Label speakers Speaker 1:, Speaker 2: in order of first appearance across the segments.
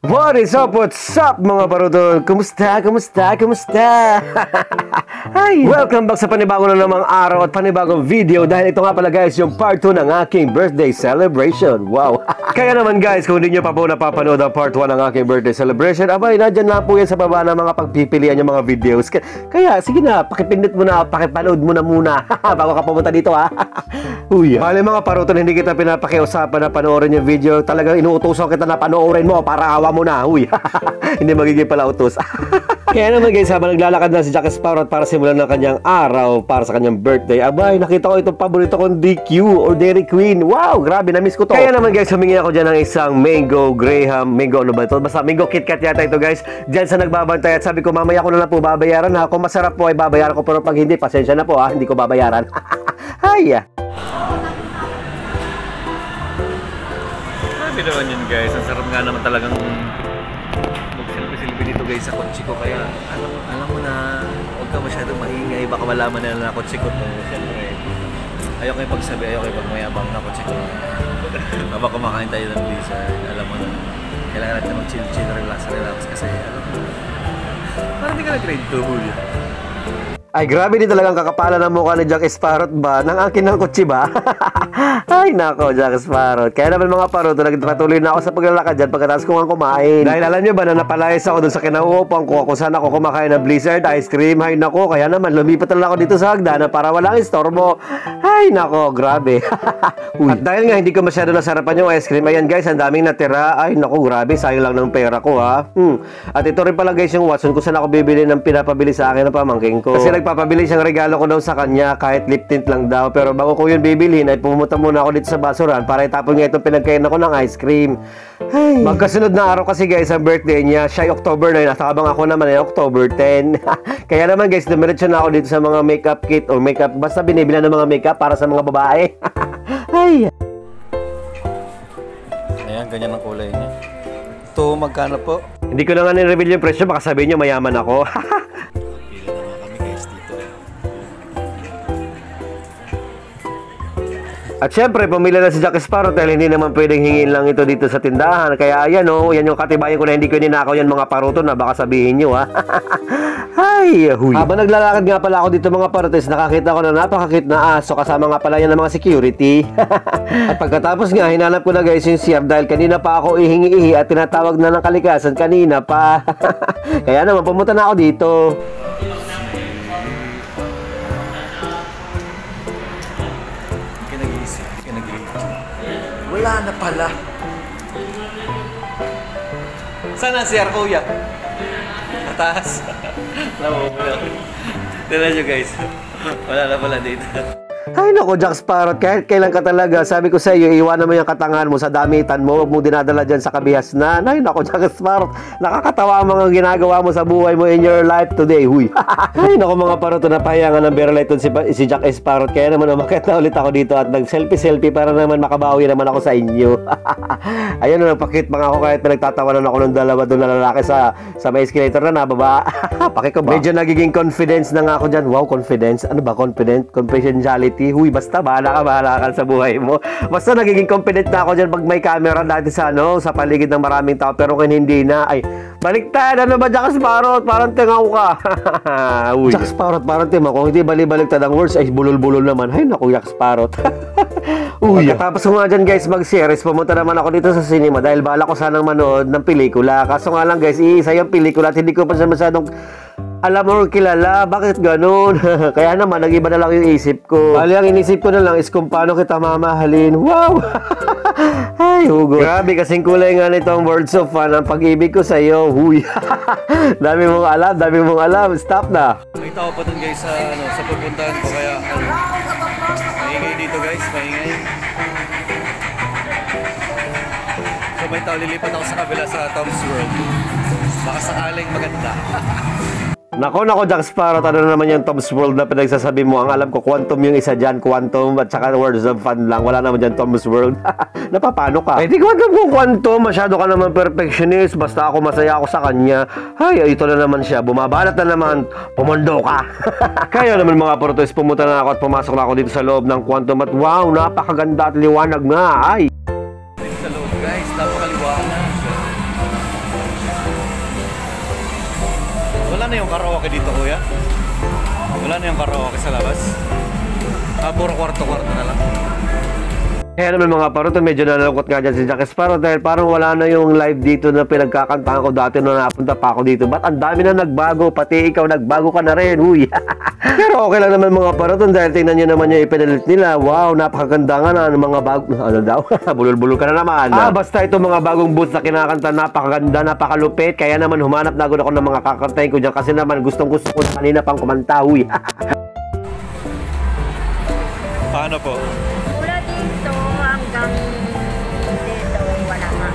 Speaker 1: What is up? What's up mga parudol? Kumusta? Hi! Welcome back sa panibago na namang araw at panibagong video dahil ito nga pala guys yung part 2 ng aking birthday celebration. Wow! Kaya naman guys, kung hindi nyo pa po napapanood ang part 1 ng aking birthday celebration, abay, nandyan na po yan sa baba ng mga pagpipilian yung mga videos. Kaya sige na, pakipindot mo na, pakipanood mo na muna bago ka pumunta dito ha. Uy, bali mga parudol, hindi kita pinapakiusapan na panoorin yung video. Talagang inuutosan kita na panoorin mo para awa mo na. Uy, hindi magiging pala utos. Kaya naman guys, habang naglalakad na si Jack Sparrow para simulan ng kanyang araw para sa kanyang birthday, abay, nakita ko itong paborito kong DQ or Dairy Queen. Wow, grabe, na-miss ko to. Kaya naman guys, humingi ako dyan ng isang mango Graham, mango ano ba ito? Basta mango KitKat yata ito guys, dyan sa nagbabantay at sabi ko mamaya ko na lang po babayaran ha. Kung masarap po ay babayaran ko, pero pag hindi, pasensya na po ha, hindi ko babayaran. Hay!
Speaker 2: Grabe naman yun guys, ang sarap nga naman talagang magsilbi-silbi dito guys sa kotse ko. Kaya alam mo na, huwag ka masyadong maingay, baka malaman nila na kotse ko to. Siyempre, ayaw kayo pagsabi, ayaw kayo pagmayabang na kotse ko. Baka kumakain tayo ng blizzard, alam mo na, kailangan natin mag-chill-chill, relax kasi alam mo, parang di ka nag-grade 2 huli.
Speaker 1: Ay, grabe din talagang kakapalan ng mukha ni Jack Sparrow ba? Nang akin ng kutsi ba? Ay, nako, Jack Sparrow. Kaya naman mga parod, nagpatuloy na ako sa paglalakad dyan pagkatapos ko nga kumain. Dahil alam nyo ba na napalayas ako dun sa kinauupuan ko kung saan ako kumakain ng blizzard, ice cream, ay nako. Kaya naman, lumipat lang ako dito sa hagdanan para walang istorbo. Ay, nako, grabe. At dahil nga hindi ko masyado nasarapan yung ice cream, ayan guys, ang daming natira. Ay, nako, grabe, sayang lang ng pera ko ha. At ito rin pala guys yung Watson kung saan ako bibili ng pinapabili sa akin ng pamangking ko. Kasi nagpapabili siyang regalo ko daw sa kanya kahit lip tint lang daw, pero bago ko yun bibilhin ay pumunta muna ako dito sa basuran para itapon nga itong pinagkain ako ng ice cream. Ay, magkasunod na araw kasi guys ang birthday niya, siya ay October 9 at habang ako naman ay October 10. Kaya naman guys, dumiretso na ako dito sa mga makeup kit or makeup, basta binibili ng mga makeup para sa mga babae. Ay,
Speaker 2: Ayan, ganyan ang kulay niya. Ito, magkano po?
Speaker 1: hindi ko na nga ni-reveal yung presyo, baka sabihin nyo mayaman ako. At syempre, pumila na si Jack Sparrow dahil hindi naman pwedeng hingin lang ito dito sa tindahan. Kaya ayan o, yan yung katibayan ko na hindi ko ninakaw yan mga paruto na baka sabihin nyo ha. Ay, huy. Habang naglalakad nga pala ako dito mga parutos, nakakita ko na napakakit na aso kasama nga pala yan ng mga security. At pagkatapos nga, hinanap ko na guys yung CR dahil kanina pa ako ihingi-ihi at tinatawag na ng kalikasan kanina pa. Kaya naman, pumunta na ako dito.
Speaker 2: Wala na pala. Saan ang CR kuya? Mataas. Namumula. Tignan nyo guys. Wala na pala dito.
Speaker 1: Ay nako, Jack Sparrow, kahit kailan ka talaga, sabi ko sa iyo, iwanan mo yung katangahan mo sa damitan mo, huwag mo dinadala dyan sa kabihas na. Ay nako, Jack Sparrow, nakakatawa ang mga ginagawa mo sa buhay mo in your life today, huy. Ay nako mga parod, napahiyangan ng Berlighton si Jack Sparrow, kaya naman umakit na ulit ako dito at nag-selfie para naman makabawi naman ako sa inyo. Ayan, nagpakit mga ako kahit pinagtatawanan ako ng dalawa doon na lalaki sa may escalator na nababa. Pakit ko ba? Medyo nagiging confidence na nga ako dyan. Wow, confidence? Ano ba confident? Confidentiality? Huy, basta bahala ka sa buhay mo. Basta nagiging confident na ako dyan pag may camera dati sa sa paligid ng maraming tao, pero kung hindi na, ay, baliktad, ano ba Jack Sparrow? Parang tingaw ka. Jack Sparrow, parang tima, kung hindi baliktad ang words, ay bulol-bulol naman. Ay, naku, Jack Sparrow. Pagkatapos ko nga dyan guys mag-series, pumunta naman ako dito sa cinema dahil bala ko sanang manood ng pelikula. Kaso nga lang guys, iisa yung pelikula at hindi ko pa siya masyadong alam mo kilala, bakit ganun? Kaya naman, nag-iba na lang yung isip ko. Bali, ang inisip ko na lang is kung paano kita mamahalin. Wow! Ay, hugot. Grabe, kasing kulay nga nitong words of fun ang pag-ibig ko sa'yo. Huy! dami mong alam. Stop na.
Speaker 2: May tao pa dun guys sa pupuntahan ko, kaya maingay dito guys, maingay. So may tao, lilipat ako sa kabila sa Tom's World. Baka sakaling maganda.
Speaker 1: Nako, Jack Sparrow, ano na naman yung Tom's World na pinagsasabi mo? Ang alam ko, Quantum yung isa dyan, Quantum at saka Words of Fun lang. Wala naman dyan Tom's World. Napapano ka? Eh, di Quantum kung Quantum, masyado ka naman perfectionist. Basta ako, masaya ako sa kanya. Ay, ito na naman siya. Bumabalat na naman. Pumundo ka. Kaya naman mga protos, pumunta na ako at pumasok na ako dito sa loob ng Quantum. At wow, napakaganda at liwanag nga. Ay!
Speaker 2: Sa loob guys, napakaliwanag. Wala na yung karaoke dito, kuya? Wala na yung karaoke sa labas? Puro kwarto-kwarto na lang.
Speaker 1: Kaya naman mga paruto, medyo nalungkot nga dyan si Jack Sparrow dahil parang wala na yung live dito na pinagkakantahan ko dati nung napunta pa ako dito. Ba't ang dami na nagbago? Pati ikaw nagbago ka na rin, huy. Pero okay lang naman mga paruto dahil tingnan nyo naman yung ipinalit nila. Wow, napakaganda nga na ng mga bago... Ano daw? Bulol-bulol ka na naman. Basta ito mga bagong boots na kinakanta, napakaganda, napakalupit. Kaya naman humanap na agad ako ng mga kakantahin ko dyan kasi naman gustong-gusto ko kanina pang kumanta, huy.
Speaker 2: Paano po?
Speaker 3: Dito hanggang dito wala nga.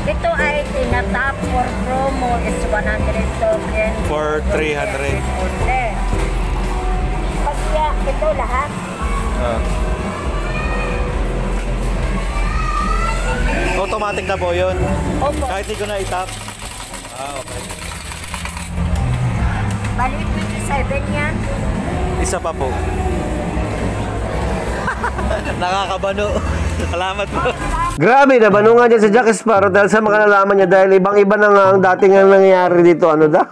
Speaker 3: Ito ay tinatap for promo is 100 token.
Speaker 2: For 300.
Speaker 3: Pagka ito lahat.
Speaker 2: Automatic na po yun.
Speaker 3: Opo.
Speaker 2: Kahit di ko na itap. Okay.
Speaker 3: Bali 27 yan.
Speaker 2: Isa pa po. Nakakabano. Salamat po.
Speaker 1: Grabe, nabano nga dyan sa Jack Sparrow dahil sa mga nalaman niya dahil ibang-iba na nga ang dating ang nangyayari dito. Ano daw?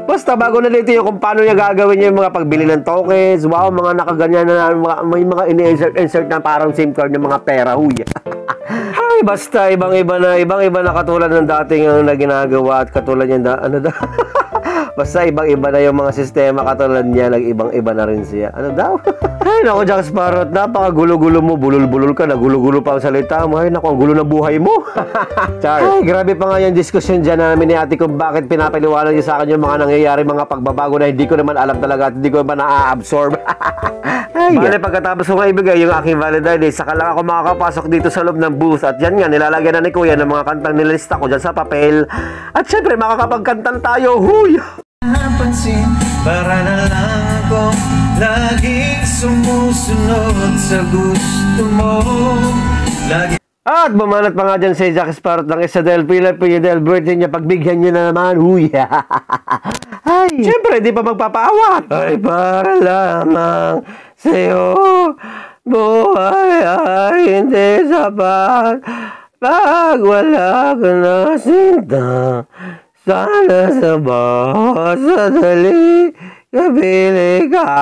Speaker 1: Basta bago na dito yung kung paano niya gagawin niya yung mga pagbili ng tokens. Wow, mga nakaganyan na may mga ini-insert na parang SIM card ng mga pera. Huy. Ay, basta ibang-iba na katulad ng dating ang ginagawa at katulad niya ano daw? Basta ibang-iba na yung mga sistema katulad niya, nag-ibang-iba na rin siya. Ano daw? Ay, naku, Jack Sparrow, napakagulo-gulo mo, bulol-bulol ka, nagulo-gulo pa ang salita mo. Ay, naku, ang gulo ng buhay mo. Char. Ay, grabe pa nga yung diskusyon dyan namin ni ate kung bakit pinapaliwanag niya sa akin yung mga nangyayari, mga pagbabago na hindi ko naman alam talaga at hindi ko naman na-absorb. Ay, pagkatapos ko nga ibigay yung aking Valentine Day, saka lang ako makakapasok dito sa loob ng booth. At yan nga, nilalagyan na ni Kuya ng mga kantang nilista ko dyan sa papel. At syempre, makakapagkantan tayo. Huy!
Speaker 2: Napansin, para na lang akong laging sumusunod sa gusto mo.
Speaker 1: At bumanat pa nga dyan si Jack Sparrow ng Isadel Del birthday niya, pagbigyan niya na naman. Huy! Ay, syempre, di pa magpapaawat. Ay, para lamang sa'yo, buhay ay hindi sapat. Pag wala ka na sinta, sana sa bawat sandali, kabili ka.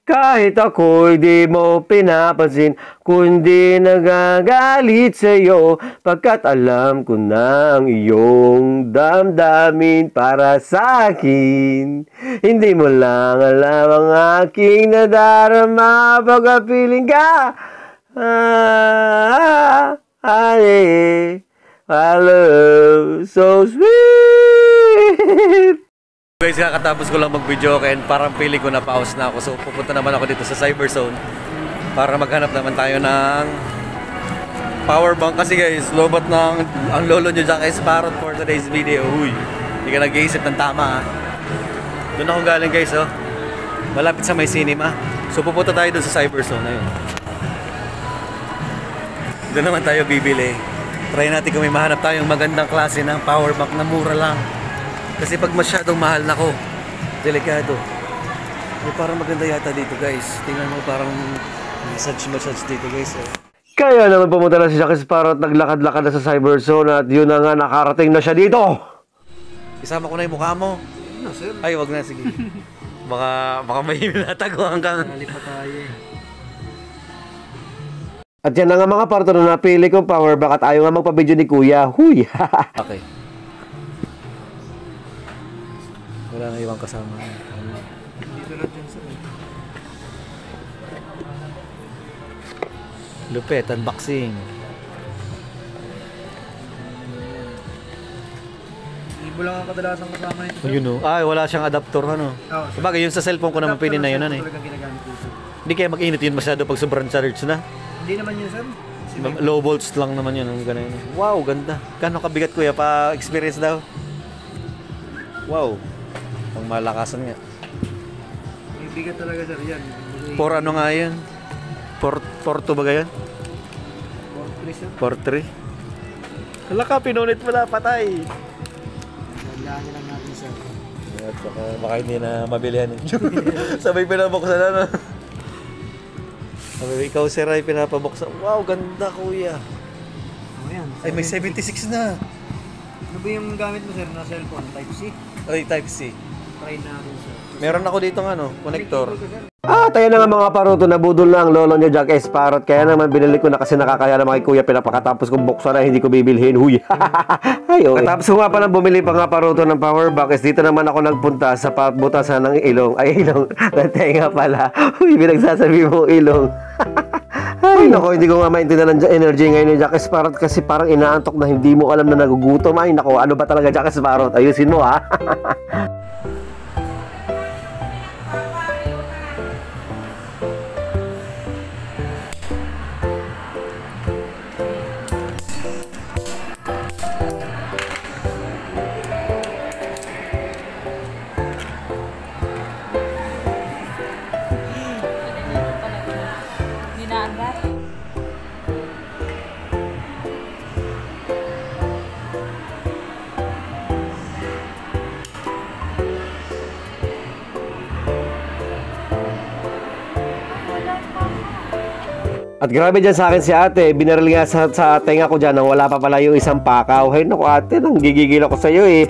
Speaker 1: Kahit ako'y di mo pinapansin, kundi nagagalit sa'yo, pagkat alam ko na ang iyong damdamin para sa akin. Hindi mo lang alam ang aking nadarama pagkapiling ka. Hello, so sweet.
Speaker 2: Guys, kakatapos ko lang mag-video and parang feeling ko na pause na ako. So pupunta naman ako dito sa Cyberzone para maghanap naman tayo ng power bank. Kasi guys, lobat ng ang lolo nyo Jack Sparrow for today's video. Uy, hindi ka nag-iisip ng tama ha. Doon ako galing guys oh. Malapit sa may cinema. So pupunta tayo doon sa Cyberzone na yun. Doon naman tayo bibili. Try natin kung may mahanap tayong magandang klase ng power bank na mura lang. Kasi pag masyadong mahal na ko, delikado. Ay, parang maganda yata dito guys. Tingnan mo parang massage dito guys. Eh.
Speaker 1: Kaya naman pumunta na si Jack Sparrow at naglakad-lakad na sa Cyberzone at yun na nga, nakarating na siya dito.
Speaker 2: Isama ko na yung mukha mo. No, sir. Ay, wag na, sige. baka may natago hanggang... Nalipa tayo eh.
Speaker 1: At yan na nga mga parto na napili kong power bank at ayaw nga magpa-video ni Kuya. Huy!
Speaker 2: Okay. Wala na ibang kasama. Dito lang dyan sa lupet, unboxing.
Speaker 4: Ibo lang ang kadalasang kasama ito.
Speaker 2: Oh, you know. Ay, wala siyang adapter, ano? Sabagay, yung sa cellphone ko naman pinin na yun, ano eh. Hindi kaya mag-init yun masyado pag sobrang charge na.
Speaker 4: Hindi naman yun, sir.
Speaker 2: Low volts lang naman yun. Ganun. Wow, ganda. Gano'ng kabigat kuya? Pa-experience daw. Wow. Pang malakasan nga.
Speaker 4: May bigat talaga, sir. Yan.
Speaker 2: For ano nga yan? For 2 ba yan?
Speaker 4: For 3, sir.
Speaker 2: For 3? Hala ka, pinunit mo na, patay.
Speaker 4: Lagi lang natin, sir.
Speaker 2: At baka hindi na mabilihan eh. Sabay pinabuksan na, no? Sabi, ikaw sir ay pinapabuksan. Wow, ganda kuya.
Speaker 4: Ayan.
Speaker 2: Ay, may 76 na.
Speaker 4: Ano ba yung gamit mo, sir, na cellphone? Type-C?
Speaker 2: Oy, Type-C.
Speaker 4: Try natin, sir.
Speaker 2: Meron ako dito ng connector.
Speaker 1: Tayo na nga mga paruto, nabudol na ang lolo niyo Jack Sparrow. Kaya naman binili ko na kasi nakakaya naman kay kuya. Pinapakatapos kong buksan na hindi ko bibilhin. Huy. Ay, okay. Tapos ko nga pala bumili pa nga paruto ng power bank. Dito naman ako nagpunta sa butasan ng ilong. Ay, ilong. Tenga pala. Huy, pinagsasabi mo ilong. Ay, nako, hindi ko nga maintindihan ng energy ngayon ni Jack Sparrow kasi parang inaantok na hindi mo alam na nagugutom. Ay, nako, ano ba talaga Jack Sparrow? Ayusin mo, ha?
Speaker 3: Dinaangat.
Speaker 1: At grabe dyan sa akin si ate, binaril nga sa tenga ko dyan nang wala pa pala yung isang pakaw. Ay naku ate, nang gigigil ako sa'yo eh.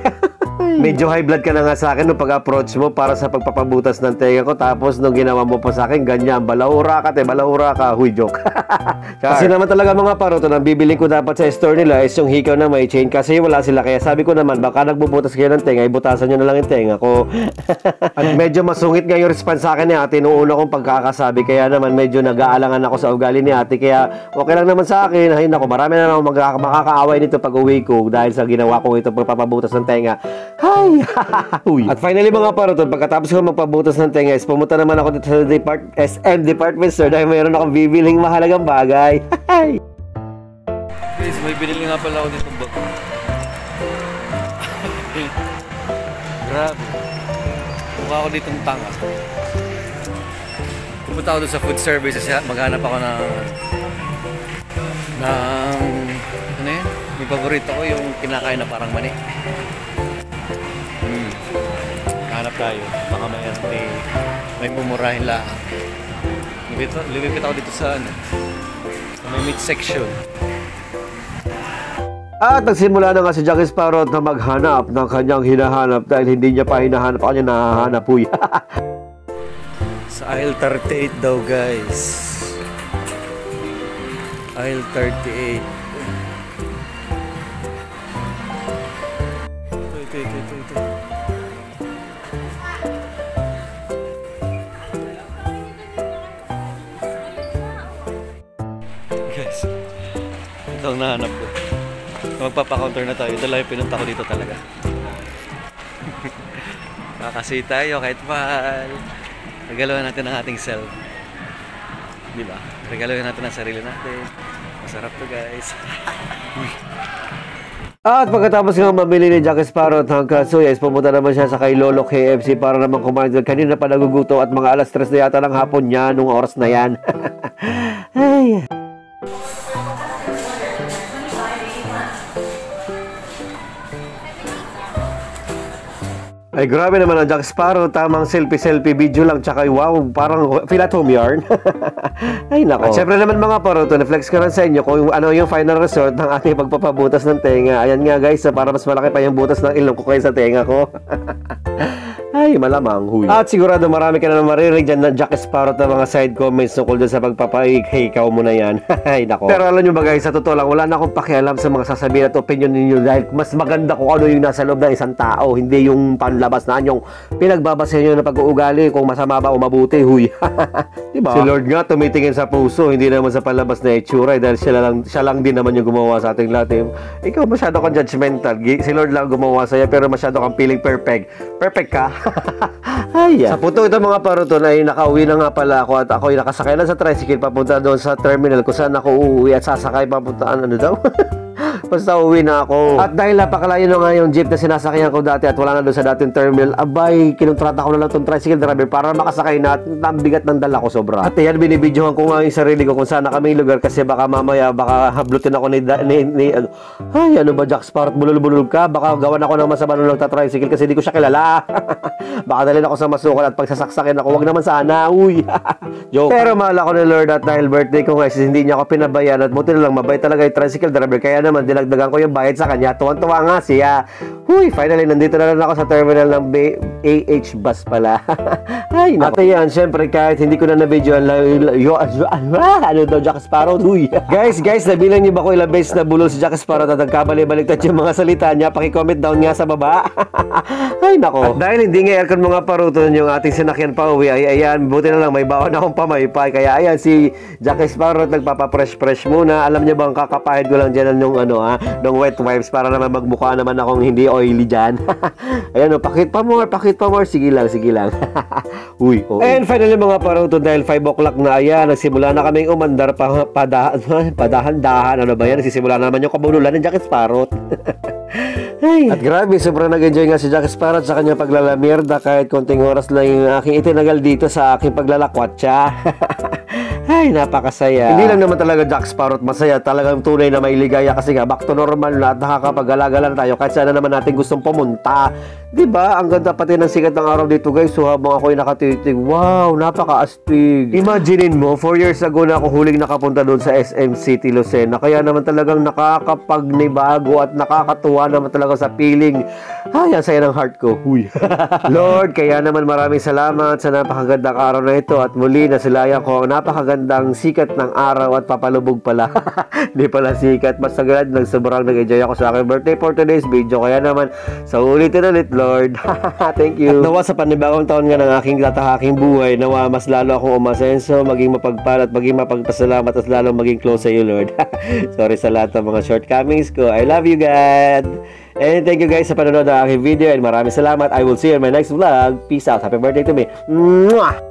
Speaker 1: Medyo high blood ka na nga sa akin nung pag-approach mo para sa pagpapabutas ng tenga ko. Tapos nung ginawa mo pa sa akin, ganyan, balahura ka. Huy, joke. Kasi naman talaga mga paruto, nang bibili ko dapat sa store nila is yung hikaw na may chain kasi wala sila. Kaya sabi ko naman, baka nagbubutas kayo ng tenga, ibutasan nyo na lang yung tenga ko. At medyo masungit nga yung response sa akin ni ate nung una kong pagkakasabi. Kaya naman medyo nag-aalangan ako sa ugali ni ate. Kaya okay lang naman sa akin. Ay nako, marami na naman makakaaway nito pag uwi ko dahil sa ginawa ko ito pagpapabutas ng tenga. Ay! At finally mga paruton, pagkatapos ko magpabutas ng tenga is pumunta naman ako dito sa SM Department Store dahil mayroon akong bibiling mahalagang bagay.
Speaker 2: Guys, may binili nga pala ako dito bag. Grabe. Mukha ako ditong tanga. Pupunta ako doon sa food service kasi maghanap ako ng ano yun? May paborito ko yung kinakain na parang mani. Hanap tayo. Baka may mumurahin lang. Lumipit ako dito sa may meat section.
Speaker 1: At nagsimula na nga si Jack Sparrow na maghanap ng kanyang hinahanap dahil hindi niya pa hinahanap, kanya nahahanap. Uy.
Speaker 2: Sa aisle 38 daw guys. Aisle 38. Ito. Guys, ito ang nahanap ko. Magpapa-counter na tayo. Dala yung pinunta ko dito talaga. Kakasi tayo kahit mahal. Regaluhan natin ang ating self. Diba? Regaluhan natin ang sarili natin. Masarap to guys.
Speaker 1: At pagkatapos nga mabili ni Jack Sparrow ng kasuya, pumunta naman siya sa kay Lolo KFC para naman kumain. Kanina pa naguguto at mga alas 3 na yata ng hapon niya nung oras na yan. Ay. Ay grabe naman ang Jack Sparrow, tamang selfie video lang tsaka wow, parang feel at home yarn. Ay nako. At syempre naman mga paruto, na-flex ko rin sa inyo kung ano yung final result ng ating pagpapabutas ng tenga. Ayan nga guys, para mas malaki pa yung butas ng ilong ko kaysa tenga ko. Ay, malamang, huy. At sigurado marami ka na maririnig dyan na Jack Sparrow na mga side comments tungkol dyan sa pagpapaikaw mo na yan. Ay, nako. Pero alam nyo ba guys, sa totoo lang, wala na akong pakialam sa mga sasabihin at opinion ninyo dahil mas maganda kung ano yung nasa loob ng isang tao, hindi yung panlabas na yung pinagbabasa nyo na pag-uugali kung masama ba o mabuti, huy. Diba? Si Lord nga tumitingin sa puso, hindi naman sa panlabas na itsura dahil siya lang din naman yung gumawa sa ating lahat. Ikaw masyado kang judgmental. Si Lord lang gumawa sa'yo pero masyado kang feeling perfect. Perfect ka? Ay, sa punto ito mga paruton ay nakauwi na nga pala ako at ako'y nakasakay na sa tricycle papunta doon sa terminal kung saan ako uuwi at sasakay papuntaan ano daw? Basta uwi na ako. At dahil napakalayo na nga yung jeep na sinasakyan ko dati at wala na doon sa dating terminal, abay, kinontrata ko na lang itong tricycle driver para makasakay na at ang bigat ng dala ko sobra. At yan, binibidyohan ko nga yung sarili ko kung saan na kaming lugar kasi baka mamaya, baka hablutin ako ay, ano ba Jack Sparrow, bulol-bulol ka? Baka gawan ako ng masama nung nagta-tricycle kasi di ko siya kilala. Baka dalhin ako sa masukal at pagsasaksakin ako, wag naman sana, uy. Joke. Pero mahal ako ni Lord at dahil birthday ko guys, hindi niya ako pinabayaan at buti na lang mabay talaga yung tricycle driver. Kaya naman, dinagdagan ko yung bayad sa kanya. Tuwan-tuwa nga siya. Huy, finally, nandito na rin ako sa terminal ng AH bus pala. Ay, naku. At ayan, syempre, kahit hindi ko na na-video ano daw, Jack Sparrow? Huy. Guys, nabilang niyo ba ko ilang beses na bulol si Jack Sparrow at nagkabali-baliktad yung mga salita niya? Paki-comment down nga sa baba. Ay, nako. At dahil hindi nga aircon mga paruton yung ating sinakyan pa uwi, ay ayan, buti na lang may baon akong pamaypay. Kaya ayan, si Jack Sparrow nagpapa-fresh fresh muna. Alam niyo bang kakapahid ko lang dyan ng ng wet wipes para naman magmukha naman akong hindi oily dyan. Ayan, pakit pa more. Sige lang. Uy, oh. And finally mga paruton, dahil 5 o'clock na, ayan, nagsimula na kaming umandar padahan-dahan. Ano ba yan? Nagsisimula naman yung kabululan ng Jack Sparrow. Ay. At grabe, sobrang nag-enjoy nga si Jack Sparrow sa kanyang paglalamirda kahit konting oras lang yung aking itinagal dito sa aking paglalakwatsa. Ay, napakasaya. Hindi lang naman talaga Jack Sparrow masaya, talagang tunay na may ligaya kasi nga back to normal na at nakakapag-gala-gala tayo kahit saan na naman natin gustong pumunta. Diba? Ang ganda pati ng sikat ng araw dito guys. So habang ako'y nakatitig, wow, napaka-astig. Imaginein mo, 4 years ago na ako huling nakapunta doon sa SM City Lucena. Kaya naman talagang nakakapagnibago at nakakatuwa naman talaga sa feeling. Ay, ang saya ng heart ko. Huy. Lord, kaya naman maraming salamat sa napakagandang araw na ito at muli nasilayan ko ang napakagandang sikat ng araw at papalubog pala. Hindi pala sikat. Mas agad, sobrang nag-enjoy ako sa aking birthday for today's video. Kaya naman, sa ulitin ulit, Lord. Thank you. At nawa sa panibagong taon nga ng aking tatahaking buhay, nawa mas lalo akong umasenso, maging mapagpala at maging mapagpasalamat at lalo maging close sa iyo, Lord. Sorry sa lahat ng mga shortcomings ko. I love you, God. And thank you guys sa panonood ng aking video and maraming salamat. I will see you in my next vlog. Peace out. Happy birthday to me. Mwah!